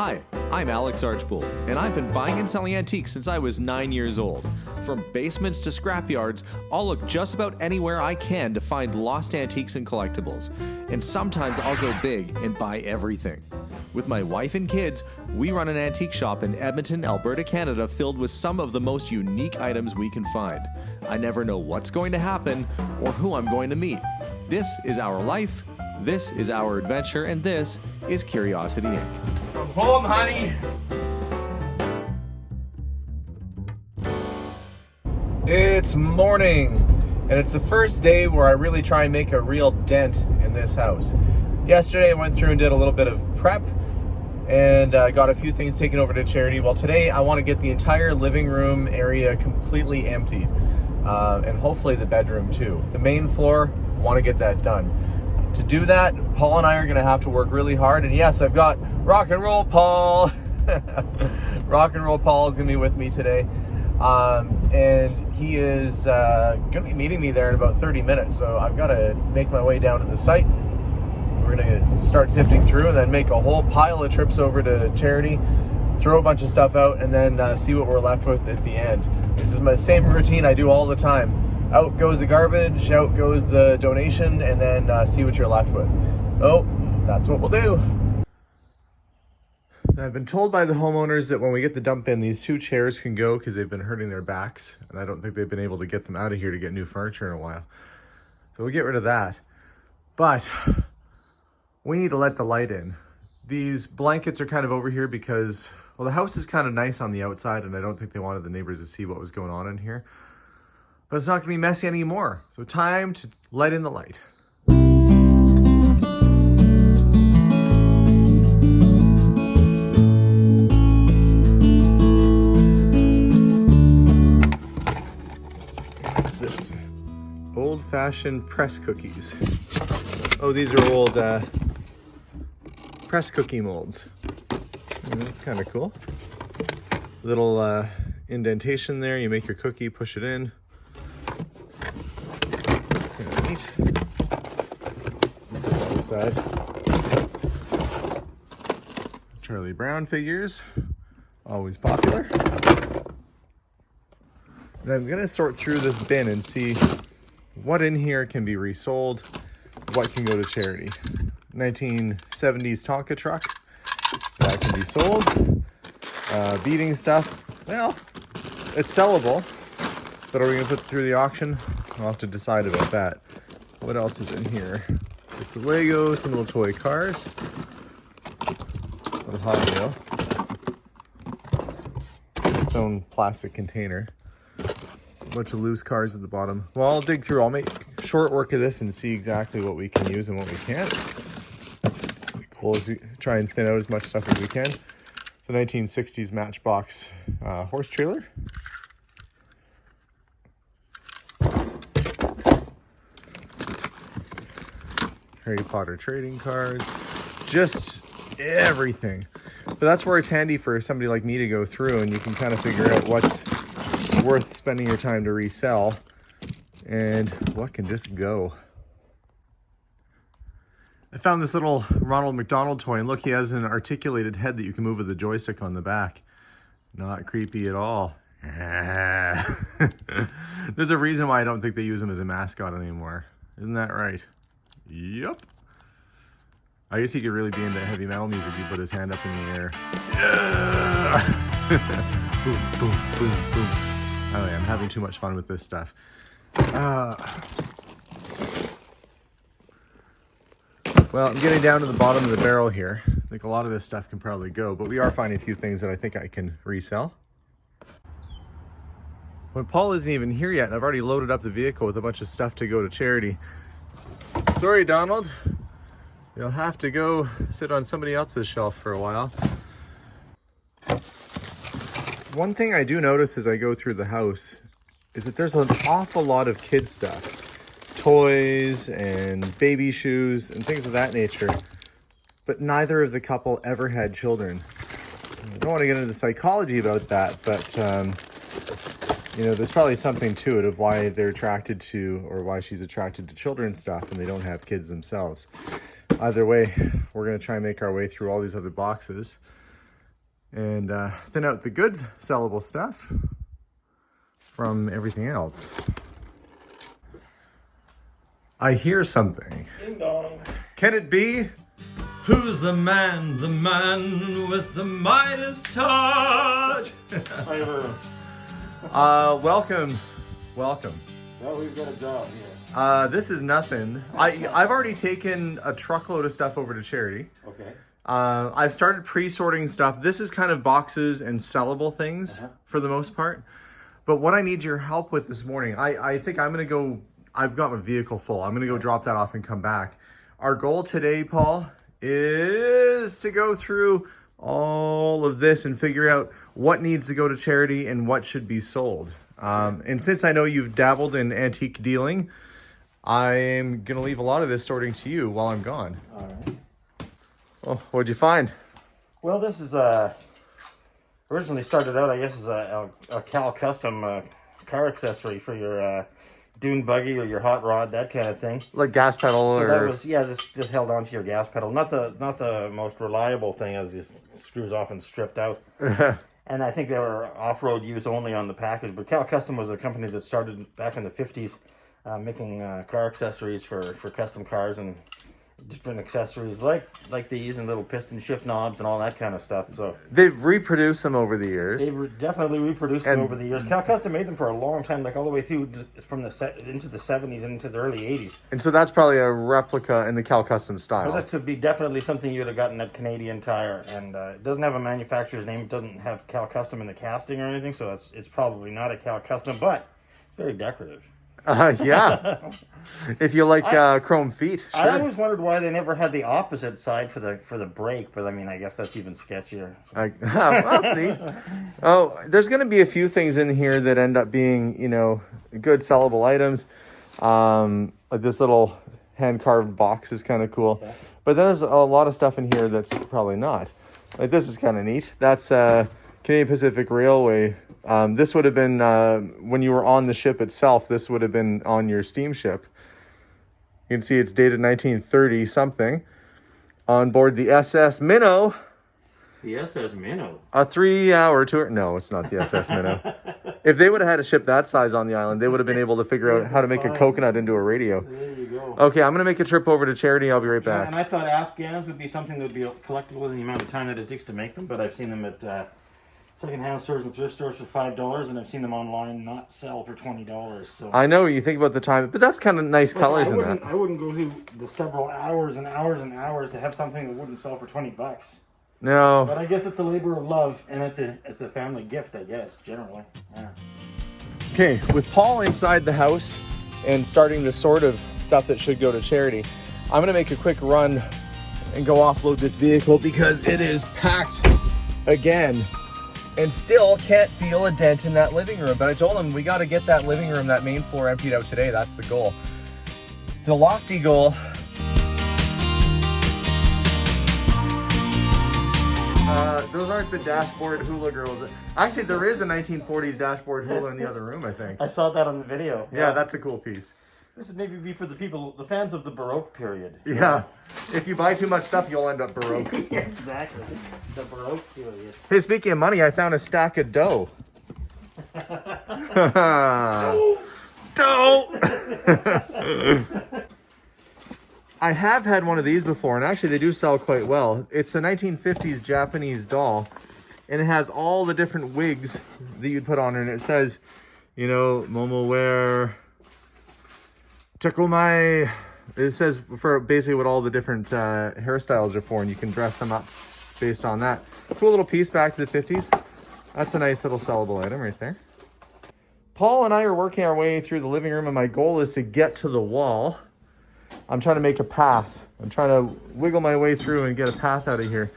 Hi, I'm Alex Archbold, and I've been buying and selling antiques since I was 9 years old. From basements to scrapyards, I'll look just about anywhere I can to find lost antiques and collectibles. And sometimes I'll go big and buy everything. With my wife and kids, we run an antique shop in Edmonton, Alberta, Canada, filled with some of the most unique items we can find. I never know what's going to happen or who I'm going to meet. This is our life, this is our adventure, and this is Curiosity Inc. From home, honey. It's morning, and it's the first day where I really try and make a real dent in this house. Yesterday I went through and did a little bit of prep and got a few things taken over to charity. Well, today I want to get the entire living room area completely emptied, and hopefully the bedroom too. The main floor, I want to get that done. To do that, Paul and I are going to have to work really hard, and yes, I've got Rock and Roll Paul. Rock and Roll Paul is going to be with me today. And he is going to be meeting me there in about 30 minutes. So I've got to make my way down to the site. We're going to start sifting through and then make a whole pile of trips over to charity, throw a bunch of stuff out, and then see what we're left with at the end. This is my same routine I do all the time. Out goes the garbage, out goes the donation, and then see what you're left with. Oh, that's what we'll do. I've been told by the homeowners that when we get the dump in, these two chairs can go because they've been hurting their backs, and I don't think they've been able to get them out of here to get new furniture in a while. So we'll get rid of that. But we need to let the light in. These blankets are kind of over here because, well, the house is kind of nice on the outside, and I don't think they wanted the neighbors to see what was going on in here. But it's not going to be messy anymore. So time to let in the light. Old-fashioned press cookies. Oh, these are old press cookie molds. That's kind of cool. Little indentation there. You make your cookie, push it in. Kind of neat. Set that aside. Charlie Brown figures, always popular. And I'm gonna sort through this bin and see what in here can be resold, what can go to charity. 1970s Tonka truck, that can be sold. Beading stuff, well, it's sellable, but are we gonna put it through the auction? I'll have to decide about that. What else is in here? It's a Lego, some little toy cars, little Hot Wheel, its own plastic container. Bunch of loose cars at the bottom. Well, I'll dig through. I'll make short work of this and see exactly what we can use and what we can't. The goal is to try and thin out as much stuff as we can. It's a 1960s Matchbox horse trailer. Harry Potter trading cards. Just everything. But that's where it's handy for somebody like me to go through, and you can kind of figure out what's worth spending your time to resell and what can just go. I found this little Ronald McDonald toy, and look, he has an articulated head that you can move with the joystick on the back. Not creepy at all. There's a reason why I don't think they use him as a mascot anymore. Isn't that right? Yep. I guess he could really be into heavy metal music if he put his hand up in the air. Yeah! Boom, boom, boom, boom. Oh yeah, I'm having too much fun with this stuff. Well, I'm getting down to the bottom of the barrel here. I think a lot of this stuff can probably go, but we are finding a few things that I think I can resell. When Paul isn't even here yet, and I've already loaded up the vehicle with a bunch of stuff to go to charity. Sorry, Donald. You'll have to go sit on somebody else's shelf for a while. One thing I do notice as I go through the house is that there's an awful lot of kid stuff. Toys and baby shoes and things of that nature. But neither of the couple ever had children. I don't want to get into the psychology about that, but you know, there's probably something to it of why they're attracted to, or why she's attracted to children's stuff and they don't have kids themselves. Either way, we're going to try and make our way through all these other boxes. and thin out the good sellable stuff from everything else. I hear something. Ding dong. Can it be? Who's the man with the Midas touch? Welcome. Well, we've got a job here. This is nothing. I've already taken a truckload of stuff over to charity. Okay. I've started pre-sorting stuff. This is kind of boxes and sellable things for the most part. But what I need your help with this morning, I think I'm going to go, I've got my vehicle full. I'm going to go drop that off and come back. Our goal today, Paul, is to go through all of this and figure out what needs to go to charity and what should be sold. And since I know you've dabbled in antique dealing, I'm going to leave a lot of this sorting to you while I'm gone. All right. Oh, what'd you find? Well, this is originally started out, I guess, as a Cal Custom car accessory for your dune buggy or your hot rod, that kind of thing. Like gas pedal So or... that was, yeah, this held onto your gas pedal. Not the most reliable thing, as these screws often stripped out. And I think they were off-road use only on the package. But Cal Custom was a company that started back in the 50s making car accessories for custom cars and different accessories like these and little piston shift knobs and all that kind of stuff. So they've reproduced them over the years. They've definitely reproduced them over the years. Cal Custom made them for a long time, like all the way through from into the 70s and into the early 80s. And so that's probably a replica in the Cal Custom style. Well, that would be definitely something you would have gotten at Canadian Tire, and it doesn't have a manufacturer's name. It doesn't have Cal Custom in the casting or anything, so it's probably not a Cal Custom, but it's very decorative. Yeah. If you like chrome feet, sure. I always wondered why they never had the opposite side for the brake, but I mean, I guess that's even sketchier. Well, that's neat. Oh, there's going to be a few things in here that end up being, good sellable items. Like this little hand-carved box is kind of cool. Yeah. But there's a lot of stuff in here that's probably not. Like this is kind of neat. That's Canadian Pacific Railway. This would have been, when you were on the ship itself, this would have been on your steamship. You can see it's dated 1930 something. On board the SS Minnow. The SS Minnow? A 3-hour tour. No, it's not the SS Minnow. If they would have had a ship that size on the island, they would have been able to figure out how to make a coconut into a radio. There you go. Okay, I'm going to make a trip over to charity. I'll be right back. And I thought Afghans would be something that would be collectible in the amount of time that it takes to make them, but I've seen them at second-hand stores and thrift stores for $5, and I've seen them online not sell for $20. So I know you think about the time, but that's kind of nice colors in that. I wouldn't go through the several hours and hours and hours to have something that wouldn't sell for $20. No. But I guess it's a labor of love, and it's a family gift, I guess, generally. Yeah. Okay, with Paul inside the house and starting the sort of stuff that should go to charity, I'm going to make a quick run and go offload this vehicle because it is packed again. And still can't feel a dent in that living room. But I told him we got to get that living room, that main floor emptied out today. That's the goal. It's a lofty goal. Those aren't the dashboard hula girls. Actually, there is a 1940s dashboard hula in the other room, I think. I saw that on the video. Yeah, that's a cool piece. This would maybe be for the fans of the Baroque period. Yeah. If you buy too much stuff, you'll end up Baroque. Yeah, exactly. The Baroque period. Hey, speaking of money, I found a stack of dough. Dough! I have had one of these before, and actually they do sell quite well. It's a 1950s Japanese doll, and it has all the different wigs that you'd put on her, and it says, Momoware, Chakumai. It says for basically what all the different hairstyles are for, and you can dress them up based on that. Cool little piece back to the 50s. That's a nice little sellable item right there. Paul and I are working our way through the living room, and my goal is to get to the wall. I'm trying to make a path. I'm trying to wiggle my way through and get a path out of here.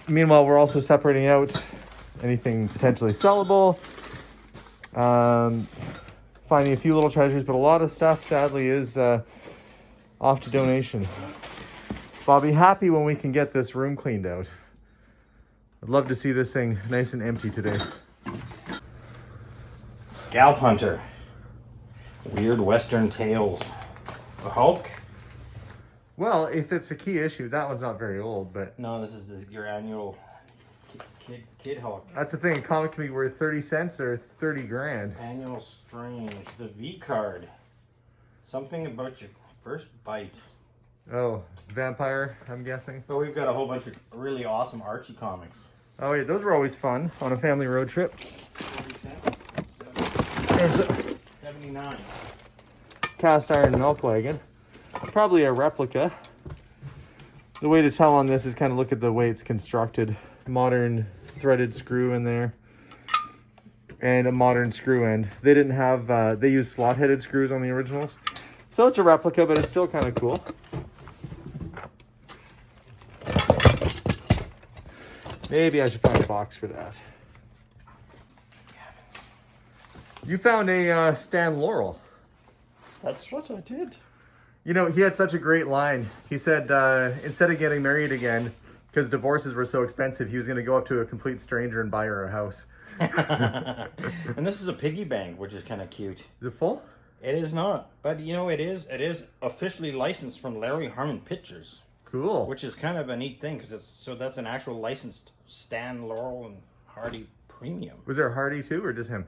Meanwhile, we're also separating out anything potentially sellable. Finding a few little treasures, but a lot of stuff, sadly, is off to donation. But I'll be happy when we can get this room cleaned out. I'd love to see this thing nice and empty today. Scalp Hunter. Weird Western Tales. The Hulk? Well, if it's a key issue, that one's not very old, but... No, this is your annual Kid Hulk. That's the thing. A comic can be worth 30 cents or 30 grand. Annual Strange. The V card. Something about your first bite. Oh, vampire, I'm guessing. But we've got a whole bunch of really awesome Archie comics. Oh yeah, those were always fun on a family road trip. 40 cents. There's a 79. cast iron milk wagon. Probably a replica. The way to tell on this is kind of look at the way it's constructed. Modern threaded screw in there. And a modern screw end. They didn't have, they used slot-headed screws on the originals. So it's a replica, but it's still kind of cool. Maybe I should find a box for that. You found a Stan Laurel. That's what I did. You know, he had such a great line. He said instead of getting married again, because divorces were so expensive, he was going to go up to a complete stranger and buy her a house. And this is a piggy bank, which is kind of cute. Is it full? It is not, but you know it is officially licensed from Larry Harmon Pictures. Cool. Which is kind of a neat thing because that's an actual licensed Stan Laurel and Hardy premium. Was there a Hardy too, or just him?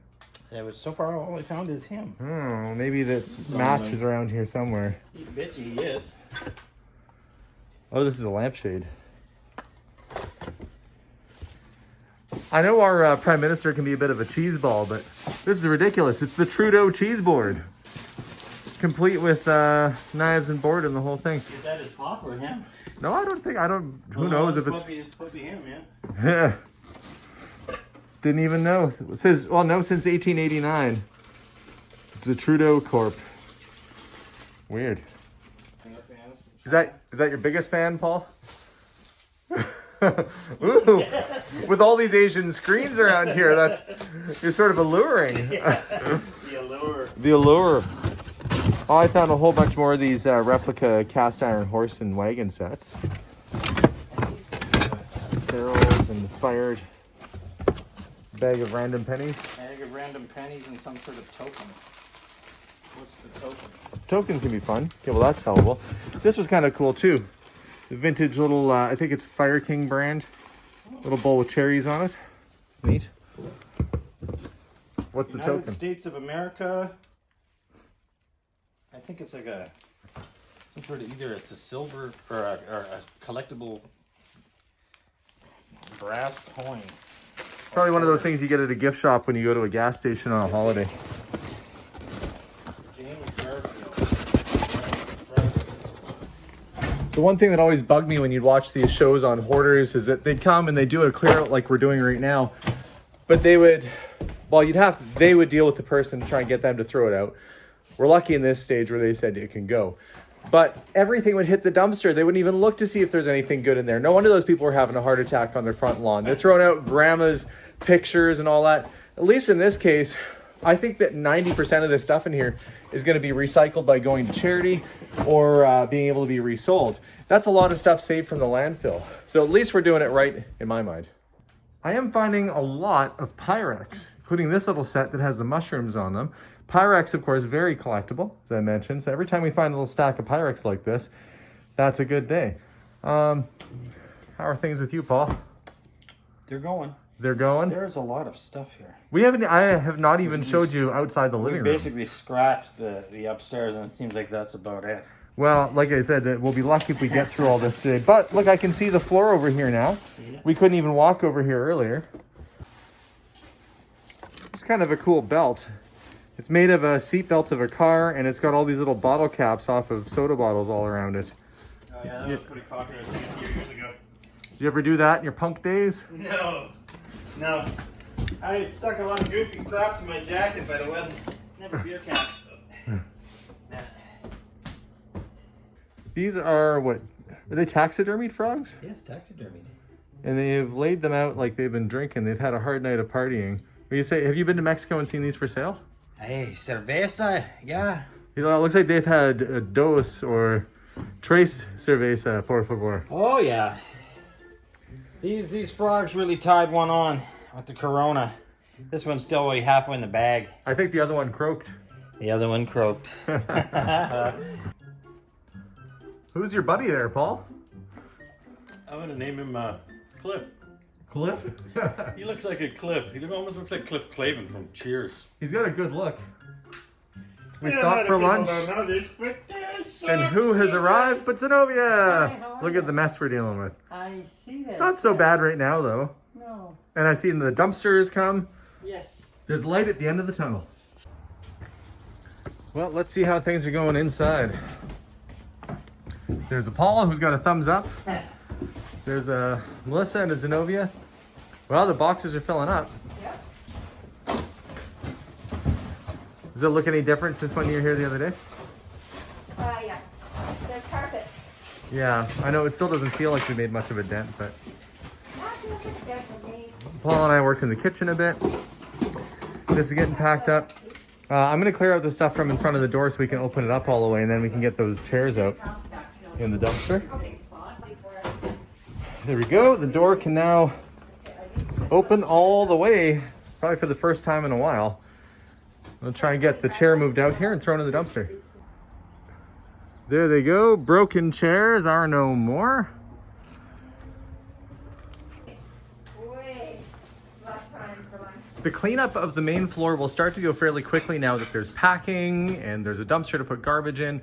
It was so far all I found is him. Oh, maybe that's matches around here somewhere. He bet you he is. Oh, this is a lampshade. I know our Prime Minister can be a bit of a cheese ball, but this is ridiculous. It's the Trudeau cheese board. Complete with knives and board and the whole thing. Is that his pop or him? No, who knows if it's... It's supposed to be him, yeah. Yeah. Didn't even know. It says, well, no, since 1889. The Trudeau Corp. Weird. Is that your biggest fan, Paul? Ooh, with all these Asian screens around here, you're sort of alluring. Yeah, the allure. The allure. Oh, I found a whole bunch more of these replica cast iron horse and wagon sets. Barrels and fired bag of random pennies. Bag of random pennies and some sort of token. What's the token? Tokens can be fun. Okay, well that's sellable. This was kind of cool too. The vintage little, I think it's Fire King brand. Little bowl with cherries on it. Neat. What's the United token? States of America. I think it's like some sort of either it's a silver or a collectible brass coin. Probably one of those things you get at a gift shop when you go to a gas station on a holiday. The one thing that always bugged me when you'd watch these shows on hoarders is that they'd come and they'd do a clear out like we're doing right now. But they would deal with the person to try and get them to throw it out. We're lucky in this stage where they said it can go. But everything would hit the dumpster. They wouldn't even look to see if there's anything good in there. No wonder those people were having a heart attack on their front lawn. They're throwing out grandma's pictures and all that. At least in this case, I think that 90% of this stuff in here is going to be recycled by going to charity or being able to be resold. That's a lot of stuff saved from the landfill. So at least we're doing it right in my mind. I am finding a lot of Pyrex, including this little set that has the mushrooms on them. Pyrex, of course, very collectible, as I mentioned. So every time we find a little stack of Pyrex like this, that's a good day. How are things with you, Paul? They're going. They're going? There's a lot of stuff here. I have not even showed you outside the living room. We basically scratched the upstairs, and it seems like that's about it. Well, like I said, we'll be lucky if we get through all this today. But look, I can see the floor over here now. Yeah. We couldn't even walk over here earlier. It's kind of a cool belt. It's made of a seat belt of a car, and it's got all these little bottle caps off of soda bottles all around it. Oh yeah, that was pretty popular a few years ago. Did you ever do that in your punk days? No. I stuck a lot of goofy crap to my jacket, but it wasn't never beer cans. So. These are what? Are they taxidermied frogs? Yes, taxidermied. And they've laid them out like they've been drinking. They've had a hard night of partying. Have you been to Mexico and seen these for sale? Hey, cerveza, yeah. You know, it looks like they've had a dos or tres cerveza, por favor. Oh yeah. These frogs really tied one on with the Corona. This one's still only halfway in the bag. I think the other one croaked. The other one croaked. Who's your buddy there, Paul? I'm gonna name him Cliff. Cliff? He looks like a Cliff. He almost looks like Cliff Clavin from Cheers. He's got a good look. We stopped for lunch. And who has arrived but Zenobia? Look at the mess we're dealing with. I see that. It's not so bad right now, though. No. And I see the dumpsters come. Yes. There's light at the end of the tunnel. Well, let's see how things are going inside. There's a Paula who's got a thumbs up. There's a Melissa and a Zenobia. Well, the boxes are filling up. Yep. Does it look any different since when you were here the other day? Yeah. There's carpet. Yeah, I know it still doesn't feel like we made much of a dent, but Not too much of a dent for me. Paul and I worked in the kitchen a bit. This is getting packed up. I'm going to clear out the stuff from in front of the door so we can open it up all the way, and then we can get those chairs out in the dumpster. There we go. The door can now open all the way, probably for the first time in a while. I'll try and get the chair moved out here and thrown in the dumpster. There they go. Broken chairs are no more. The cleanup of the main floor will start to go fairly quickly now that there's packing and there's a dumpster to put garbage in.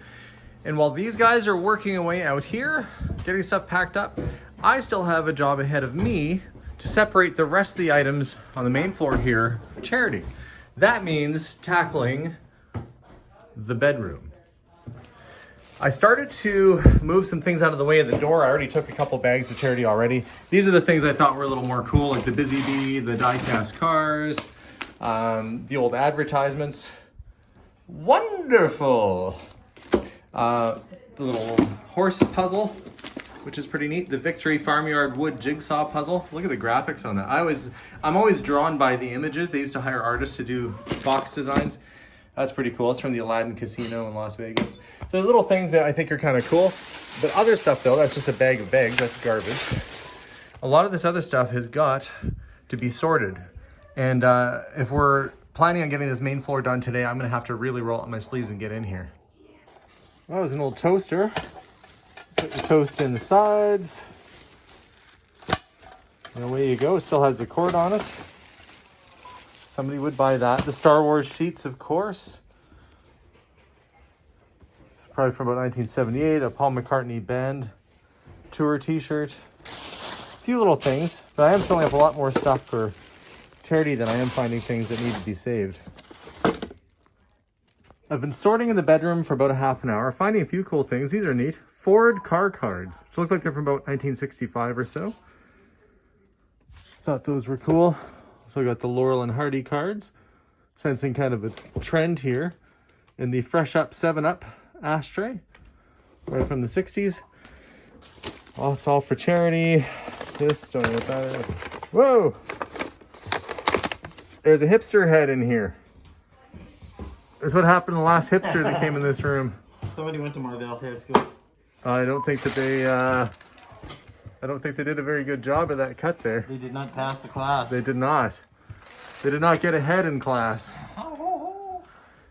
And while these guys are working away out here, getting stuff packed up, I still have a job ahead of me to separate the rest of the items on the main floor here for charity. That means tackling the bedroom. I started to move some things out of the way of the door. I already took a couple bags to charity already. These are the things I thought were a little more cool, like the Busy Bee, the die-cast cars, the old advertisements. Wonderful! The little horse puzzle, which is pretty neat. The Victory Farmyard Wood Jigsaw puzzle. Look at the graphics on that. I'm always drawn by the images. They used to hire artists to do box designs. That's pretty cool. It's from the Aladdin Casino in Las Vegas. So little things that I think are kind of cool. But other stuff though, that's just a bag of bags. That's garbage. A lot of this other stuff has got to be sorted. And if we're planning on getting this main floor done today, I'm gonna have to really roll up my sleeves and get in here. That was an old toaster. Put the toast in the sides. And away you go. It still has the cord on it. Somebody would buy that. The Star Wars sheets, of course. It's probably from about 1978. A Paul McCartney band tour t-shirt. A few little things. But I am filling up a lot more stuff for charity than I am finding things that need to be saved. I've been sorting in the bedroom for about a half an hour, finding a few cool things. These are neat. Ford car cards, which look like they're from about 1965 or so. Thought those were cool. Also got the Laurel and Hardy cards, sensing kind of a trend here. And the Fresh Up 7-Up ashtray, right from the 60s. Oh, it's all for charity. This, don't know what that is. Whoa! There's a hipster head in here. That's what happened to the last hipster that came in this room. Somebody went to Marvell Hair School. I don't think that they did a very good job of that cut there. They did not pass the class. They did not. They did not get ahead in class.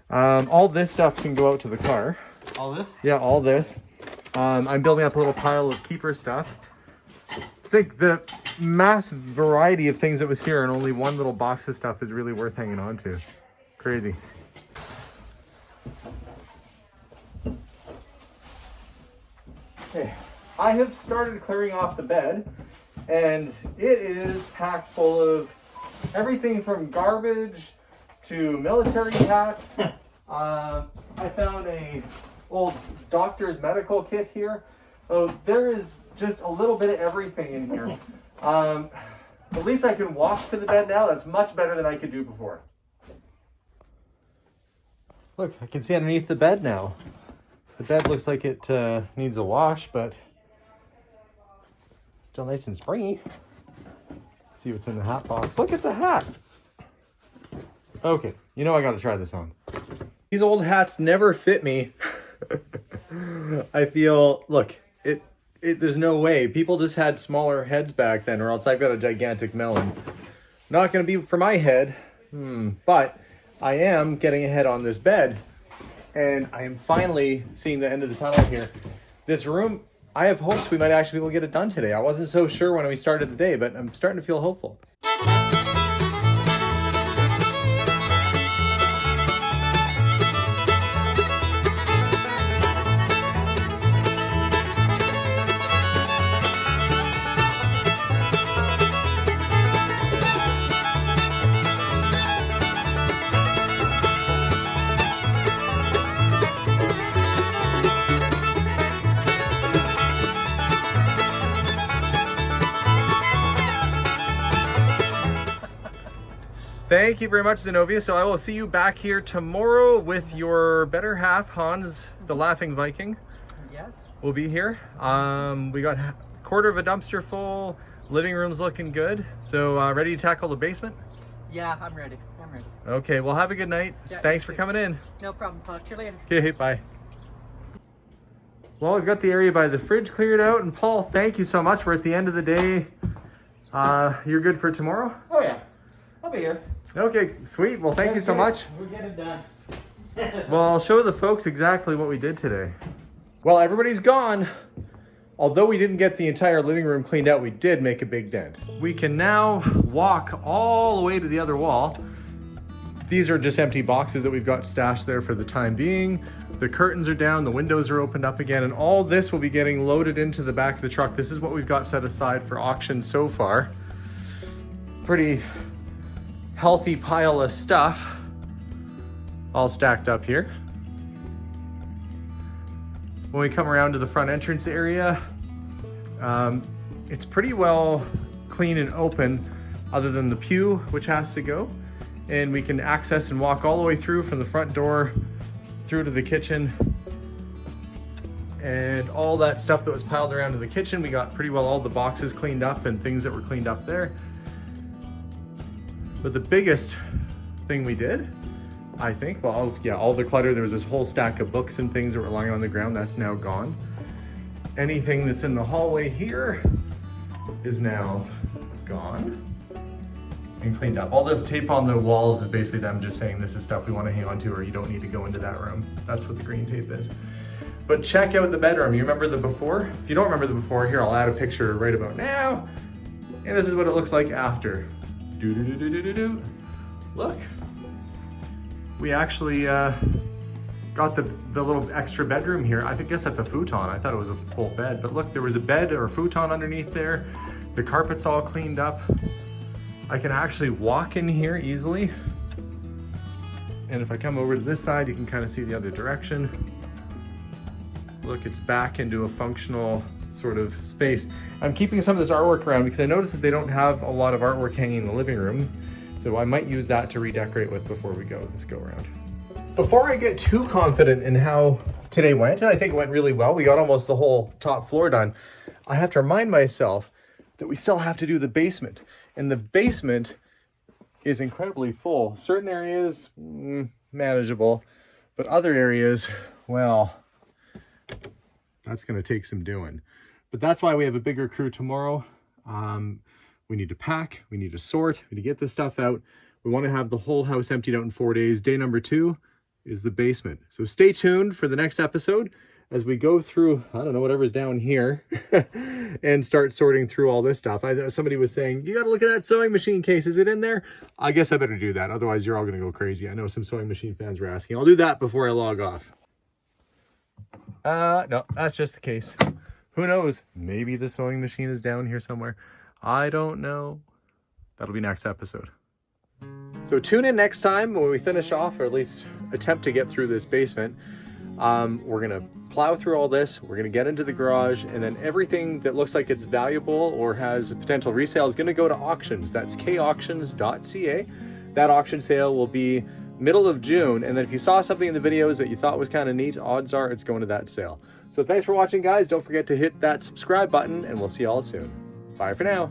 All this stuff can go out to the car. All this? Yeah, all this. I'm building up a little pile of keeper stuff. It's like the mass variety of things that was here and only one little box of stuff is really worth hanging on to. Crazy. Okay, I have started clearing off the bed, and it is packed full of everything from garbage to military hats. I found a old doctor's medical kit here. So there is just a little bit of everything in here. At least I can walk to the bed now. That's much better than I could do before. Look, I can see underneath the bed now. The bed looks like it needs a wash, but still nice and springy. See what's in the hat box. Look, it's a hat. Okay, you know I gotta try this on. These old hats never fit me. I feel, look, there's no way. People just had smaller heads back then, or else I've got a gigantic melon. Not gonna be for my head, but I am getting ahead on this bed. And I am finally seeing the end of the tunnel here. This room I have hopes we might actually be able to get it done today. I wasn't so sure when we started the day, but I'm starting to feel hopeful. Thank you very much, Zenobia. So I will see you back here tomorrow with your better half, Hans, the Laughing Viking. Yes. We'll be here. We got a quarter of a dumpster full. Living room's looking good. So ready to tackle the basement? Yeah, I'm ready. I'm ready. Okay, well have a good night. Yeah, Thanks you for too. coming in. No problem. Talk to you later. Okay, bye. Well, we've got the area by the fridge cleared out, and Paul, thank you so much. We're at the end of the day. You're good for tomorrow? Oh yeah, I'll be here. Okay, sweet. Well, thank you so much. We'll get it done. Well, I'll show the folks exactly what we did today. Well, everybody's gone. Although we didn't get the entire living room cleaned out, we did make a big dent. We can now walk all the way to the other wall. These are just empty boxes that we've got stashed there for the time being. The curtains are down, the windows are opened up again, and all this will be getting loaded into the back of the truck. This is what we've got set aside for auction so far. Pretty healthy pile of stuff all stacked up here. When we come around to the front entrance area, it's pretty well clean and open other than the pew, which has to go. And we can access and walk all the way through from the front door through to the kitchen. And all that stuff that was piled around in the kitchen, we got pretty well all the boxes cleaned up and things that were cleaned up there. But the biggest thing we did, I think, well, yeah, all the clutter, there was this whole stack of books and things that were lying on the ground, that's now gone. Anything that's in the hallway here is now gone and cleaned up. All this tape on the walls is basically them just saying this is stuff we want to hang on to or you don't need to go into that room. That's what the green tape is. But check out the bedroom. You remember the before? If you don't remember the before, here, I'll add a picture right about now. And this is what it looks like after. Look, we actually got the little extra bedroom here. I guess that's a futon. I thought it was a full bed, but look, there was a bed or a futon underneath there. The carpet's all cleaned up. I can actually walk in here easily. And if I come over to this side, you can kind of see the other direction. Look, it's back into a functional sort of space. I'm keeping some of this artwork around because I noticed that they don't have a lot of artwork hanging in the living room. So I might use that to redecorate with before we go this go around. Before I get too confident in how today went, and I think it went really well, we got almost the whole top floor done, I have to remind myself that we still have to do the basement. And the basement is incredibly full. Certain areas, manageable, but other areas, well, that's gonna take some doing. But that's why we have a bigger crew tomorrow. We need to pack, we need to sort, we need to get this stuff out. We want to have the whole house emptied out in 4 days. Day number 2 is the basement. So stay tuned for the next episode as we go through, I don't know, whatever's down here and start sorting through all this stuff. Somebody was saying, you got to look at that sewing machine case. Is it in there? I guess I better do that. Otherwise, you're all going to go crazy. I know some sewing machine fans were asking. I'll do that before I log off. No, that's just the case. Who knows? Maybe the sewing machine is down here somewhere. I don't know. That'll be next episode. So tune in next time when we finish off, or at least attempt to get through this basement. We're gonna plow through all this, we're gonna get into the garage, and then everything that looks like it's valuable or has a potential resale is gonna go to auctions. That's kauctions.ca. That auction sale will be middle of June, and then if you saw something in the videos that you thought was kind of neat, odds are it's going to that sale. So thanks for watching, guys. Don't forget to hit that subscribe button, and we'll see you all soon. Bye for now.